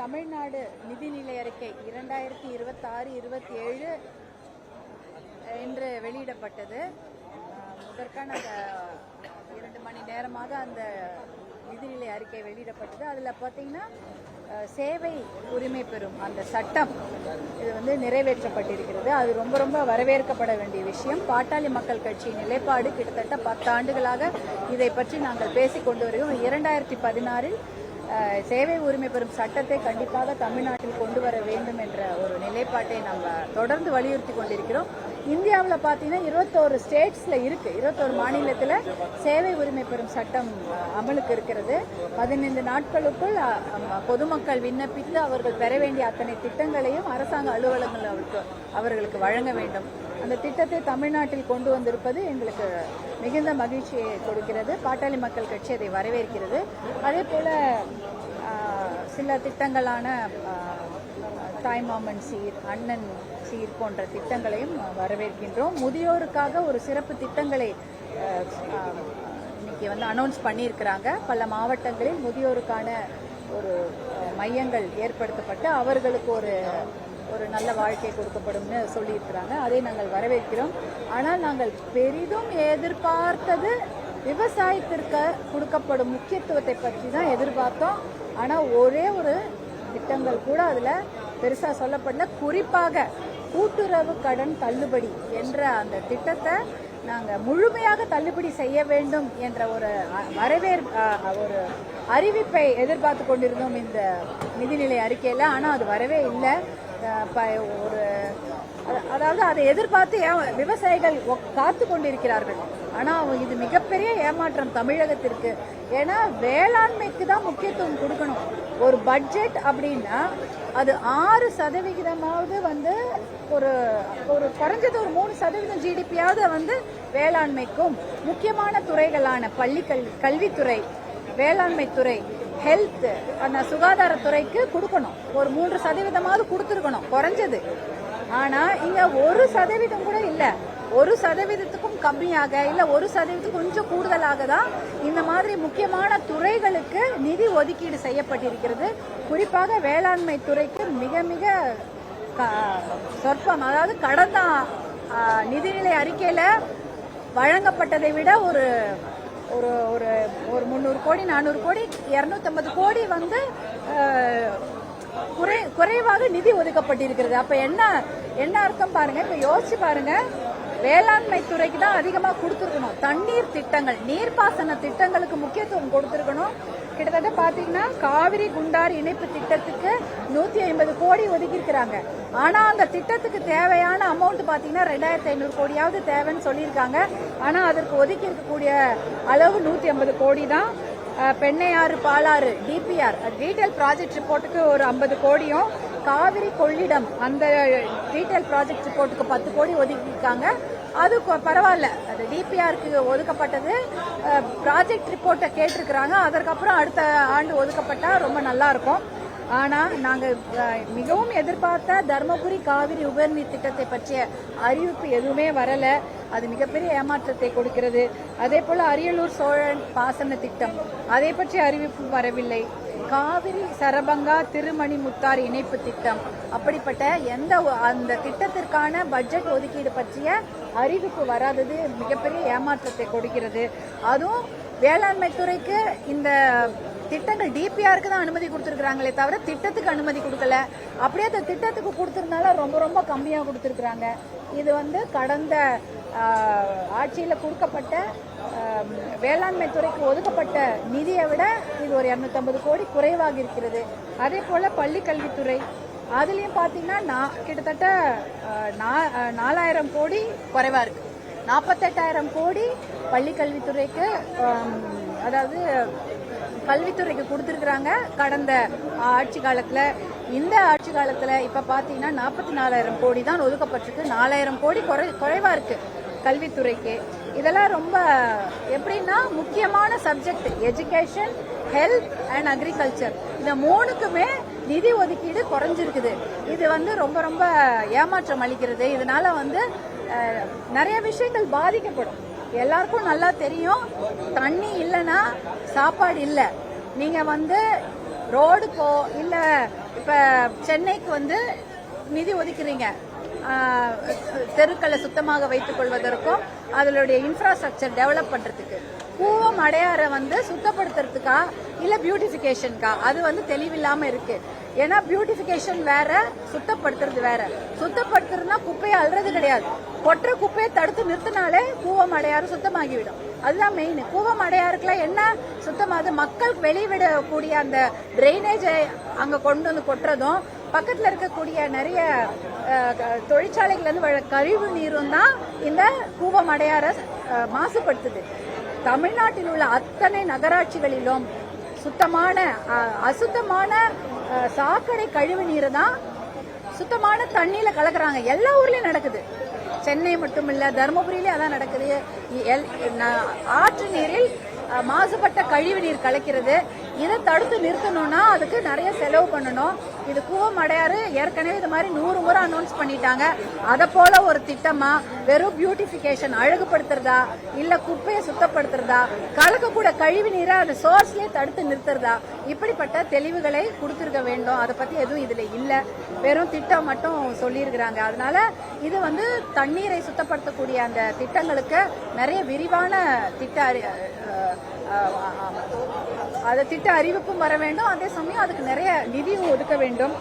தமிழ்நாடு நிதிநிலை அறிக்கை 2026-27 என்று வெளியிடப்பட்டது. இதற்கான 2 மணி நேரமாக அந்த நிதிநிலை அறிக்கை வெளியிடப்பட்டது. அதில் பார்த்தீங்கன்னா சேவை உரிமை பெறும் அந்த சட்டம் இது நிறைவேற்றப்பட்டிருக்கிறது. அது ரொம்ப ரொம்ப வரவேற்கப்பட வேண்டிய விஷயம். பாட்டாளி மக்கள் கட்சியின் நிலைப்பாடு கிட்டத்தட்ட 10 ஆண்டுகளாக இதை பற்றி நாங்கள் பேசிக் கொண்டு வருகிறோம். 2016 சேவை உரிமை பெறும் சட்டத்தை கண்டிப்பாக தமிழ்நாட்டில் கொண்டு வர வேண்டும் என்ற ஒரு நிலைப்பாட்டை நம்ம தொடர்ந்து வலியுறுத்தி கொண்டிருக்கிறோம். இந்தியாவில் பார்த்தீங்கன்னா 21 ஸ்டேட்ஸில் இருக்கு, 21 மாநிலத்தில் சேவை உரிமை பெறும் சட்டம் அமலுக்கு இருக்கிறது. 15 நாட்களுக்குள் பொதுமக்கள் விண்ணப்பித்து அவர்கள் பெற வேண்டிய அத்தனை திட்டங்களையும் அரசாங்க அலுவலகங்கள் அவர்களுக்கு வழங்க வேண்டும். அந்த திட்டத்தை தமிழ்நாட்டில் கொண்டு வந்திருப்பது எங்களுக்கு மிகுந்த மகிழ்ச்சியை கொடுக்கிறது. பாட்டாளி மக்கள் கட்சி அதை வரவேற்கிறது. அதே போல சில திட்டங்களான தாய்மாமன் சீர், அண்ணன் சீர் போன்ற திட்டங்களையும் வரவேற்கின்றோம். முதியோருக்காக ஒரு சிறப்பு திட்டங்களை இன்னைக்கு அனௌன்ஸ் பண்ணியிருக்கிறாங்க. பல மாவட்டங்களில் முதியோருக்கான ஒரு மையங்கள் ஏற்படுத்தப்பட்டு அவர்களுக்கு ஒரு நல்ல வாழ்க்கை கொடுக்கப்படும்னு சொல்லியிருக்கிறாங்க. அதை நாங்கள் வரவேற்கிறோம். ஆனால் நாங்கள் பெரிதும் எதிர்பார்த்தது விவசாயத்திற்கு கொடுக்கப்படும் முக்கியத்துவத்தை பற்றி தான் எதிர்பார்த்தோம். ஆனால் ஒரே ஒரு திட்டங்கள் கூட அதில் பெருசாக சொல்லப்படல. குறிப்பாக கூட்டுறவு கடன் தள்ளுபடி என்ற அந்த திட்டத்தை நாங்கள் முழுமையாக தள்ளுபடி செய்ய வேண்டும் என்ற ஒரு ஒரு அறிவிப்பை எதிர்பார்த்து கொண்டிருந்தோம் இந்த நிதிநிலை அறிக்கையில். ஆனால் அது வரவே இல்லை. அதாவது அதை எதிர்பார்த்து விவசாயிகள் காத்து கொண்டிருக்கிறார்கள். ஆனால் இது மிகப்பெரிய ஏமாற்றம் தமிழகத்திற்கு. ஏன்னா வேளாண்மைக்கு தான் முக்கியத்துவம் கொடுக்கணும். ஒரு பட்ஜெட் அப்படின்னா அது 6% ஒரு குறைஞ்சது ஒரு 3% ஜிடிபியாவது வேளாண்மைக்கும் முக்கியமான துறைகளான கல்வித்துறை, வேளாண்மை துறை, ஹெல்த், அந்த சுகாதாரத்துறைக்கு கொடுக்கணும். ஒரு 3% கொடுத்துருக்கணும் குறைஞ்சது. ஆனா இங்க 1% கூட இல்ல. 1%க்கும் கம்மியாக இல்ல 1% கொஞ்சம் கூடுதலாக தான் இந்த மாதிரி முக்கியமான துறைகளுக்கு நிதி ஒதுக்கீடு செய்யப்பட்டிருக்கிறது. குறிப்பாக வேளாண்மை துறைக்கு மிக மிக சொற்பம். அதாவது கடந்த நிதிநிலை அறிக்கையில வழங்கப்பட்டதை விட ஒரு ஒரு ஒரு 300 கோடி 400 கோடி 250 கோடி குறைவாக நிதி ஒதுக்கப்பட்டிருக்கிறது. அப்ப என்ன அர்த்தம் பாருங்க. இப்ப யோசிச்சு பாருங்க. வேளாண்மை துறைக்கு தான் அதிகமா கொடுத்துருக்கணும். தண்ணீர் திட்டங்கள், நீர்ப்பாசன திட்டங்களுக்கு முக்கியத்துவம் கொடுத்துருக்கணும். கிட்டத்தட்ட பாத்தீங்கன்னா காவிரி குண்டாறு இணைப்பு திட்டத்துக்கு 150 கோடி ஒதுக்கி இருக்கிறாங்க. ஆனா அந்த திட்டத்துக்கு தேவையான அமௌண்ட் பாத்தீங்கன்னா 2500 கோடியாவது தேவைன்னு சொல்லியிருக்காங்க. ஆனா அதற்கு ஒதுக்கி இருக்கக்கூடிய அளவு 150 கோடி தான். Pennaiyar Palar DPR detail project ரிப்போர்ட்டுக்கு ஒரு 50 கோடியும், காவிரி கொள்ளிடம் அந்த டீடைல் ப்ராஜெக்ட் ரிப்போர்ட்டுக்கு 10 கோடி ஒதுக்கியிருக்காங்க. அது பரவாயில்ல. அது டிபிஆருக்கு ஒதுக்கப்பட்டது. ப்ராஜெக்ட் ரிப்போர்ட்டை கேட்டிருக்கிறாங்க. அதற்கப்புறம் அடுத்த ஆண்டு ஒதுக்கப்பட்டா ரொம்ப நல்லா இருக்கும். ஆனா நாங்க மிகவும் எதிர்பார்த்த தர்மபுரி காவிரி உபரிநீர் திட்டத்தை பற்றிய அறிவிப்பு எதுவுமே வரல. அது மிகப்பெரிய ஏமாற்றத்தை கொடுக்கிறது. அதே போல அரியலூர் சோழன் பாசன திட்டம், அதை பற்றிய அறிவிப்பு வரவில்லை. காவிரி சரபங்கா திருமணி முத்தாறு இணைப்பு திட்டம், அப்படிப்பட்ட அந்த திட்டத்திற்கான பட்ஜெட் ஒதுக்கீடு பற்றிய அறிவிப்பு வராதது மிகப்பெரிய ஏமாற்றத்தை கொடுக்கிறது. அதுவும் வேளாண்மை துறைக்கு இந்த திட்டங்கள் டிபிஆருக்கு தான் அனுமதி கொடுத்திருக்காங்களே தவிர திட்டத்துக்கு அனுமதி கொடுக்கல. அப்படியே அந்த திட்டத்துக்கு கொடுத்திருந்தாலும் ரொம்ப ரொம்ப கம்மியா கொடுத்திருக்காங்க. இது கடந்த ஆட்சியில கொடுக்கப்பட்ட வேளாண்மை துறைக்கு ஒதுக்கப்பட்ட நிதியை விட இது ஒரு 250 கோடி குறைவாக இருக்கிறது. அதே போல பள்ளி கல்வித்துறை, அதுலயும் பாத்தீங்கன்னா கிட்டத்தட்ட 4000 கோடி குறைவா இருக்கு. 48,000 கோடி பள்ளி கல்வித்துறைக்கு, அதாவது கல்வித்துறைக்கு கொடுத்திருக்கிறாங்க கடந்த ஆட்சி காலத்துல. இந்த ஆட்சி காலத்துல இப்ப பாத்தீங்கன்னா 44,000 கோடி தான் ஒதுக்கப்பட்டிருக்கு. 4,000 கோடி குறைவா இருக்கு கல்வித்துறைக்கு. இதெல்லாம் ரொம்ப எப்படின்னா முக்கியமான subject education, health and agriculture, இந்த 3க்குமே நிதி ஒதுக்கீடு குறைஞ்சிருக்குது. இது ரொம்ப ரொம்ப ஏமாற்றம் அளிக்கிறது. இதனால நிறைய விஷயங்கள் பாதிக்கப்படும். எல்லாருக்கும் நல்லா தெரியும், தண்ணி இல்லைன்னா சாப்பாடு இல்லை. நீங்க ரோடுக்கோ இல்ல இப்ப சென்னைக்கு வந்து நிதி ஒதுக்குறீங்க தெருக்களை சுத்தமாக வைத்துக் கொள்வதற்கும் அதனுடைய இன்ஃப்ராஸ்ட்ரக்சர் டெவலப் பண்றதுக்கு. கூவம் அடையாரை வந்து சுத்தப்படுத்துறதுக்கா இல்ல பியூட்டிபிகேஷனுக்கா, அது வந்து தெளிவில்லாம இருக்கு. ஏன்னா பியூட்டிபிகேஷன் வேற, சுத்தப்படுத்துறது வேற. சுத்தப்படுத்துறதுனா குப்பையை அல்றது கிடையாது, கொற்ற குப்பையை தடுத்து நிறுத்தினாலே கூவம் அடையாறு சுத்தமாகிவிடும். அதுதான் மெயின். கூவம் அடையாறுக்குலாம் என்ன சுத்தமாகுது, மக்கள் வெளிவிடக்கூடிய அந்த டிரைனேஜை அங்க கொண்டு வந்து கொட்டுறதும், பக்கத்துல இருக்கக்கூடிய நிறைய தொழிற்சாலைகள் இருந்து கழிவு நீரும் தான் இந்த கூவம் அடையாற மாசுபடுத்துது. தமிழ்நாட்டில் உள்ள அத்தனை நகராட்சிகளிலும் சுத்தமான அசுத்தமான சாக்கடை கழிவு நீர் தான் சுத்தமான தண்ணியில கலக்குறாங்க. எல்லா ஊர்லயும் நடக்குது. சென்னை மட்டும் இல்ல, தருமபுரியிலே அதான் நடக்குது. ஆற்று நீரில் மாசுபட்ட கழிவு நீர் கலக்கிறது. இதை தடுத்து நிறுத்தணும்னா அதுக்கு நிறைய செலவு பண்ணணும். இது கூவம் அடையாறு ஏற்கனவே இது மாதிரி 100 முறை அனௌன்ஸ் பண்ணிட்டாங்க. அதை போல ஒரு திட்டமா வெறும் பியூட்டிபிகேஷன் அழகுபடுத்துறதா இல்ல குப்பையை சுத்தப்படுத்துறதா, கலக்கக்கூட கழிவு நீரை அது சோர்ஸ்லயே தடுத்து நிறுத்துறதா, இப்படிப்பட்ட தெளிவுகளை கொடுத்திருக்க வேண்டும். அதை பத்தி எதுவும் இதுல இல்ல, வெறும் திட்டம் மட்டும் சொல்லியிருக்கிறாங்க. அதனால இது வந்து தண்ணீரை சுத்தப்படுத்தக்கூடிய அந்த திட்டங்களுக்கு நிறைய விரிவான திட்ட அறிவிப்பும் வர வேண்டும். அதே சமயம் அதுக்கு நிறைய நிதியும் ஒதுக்க வேண்டும்.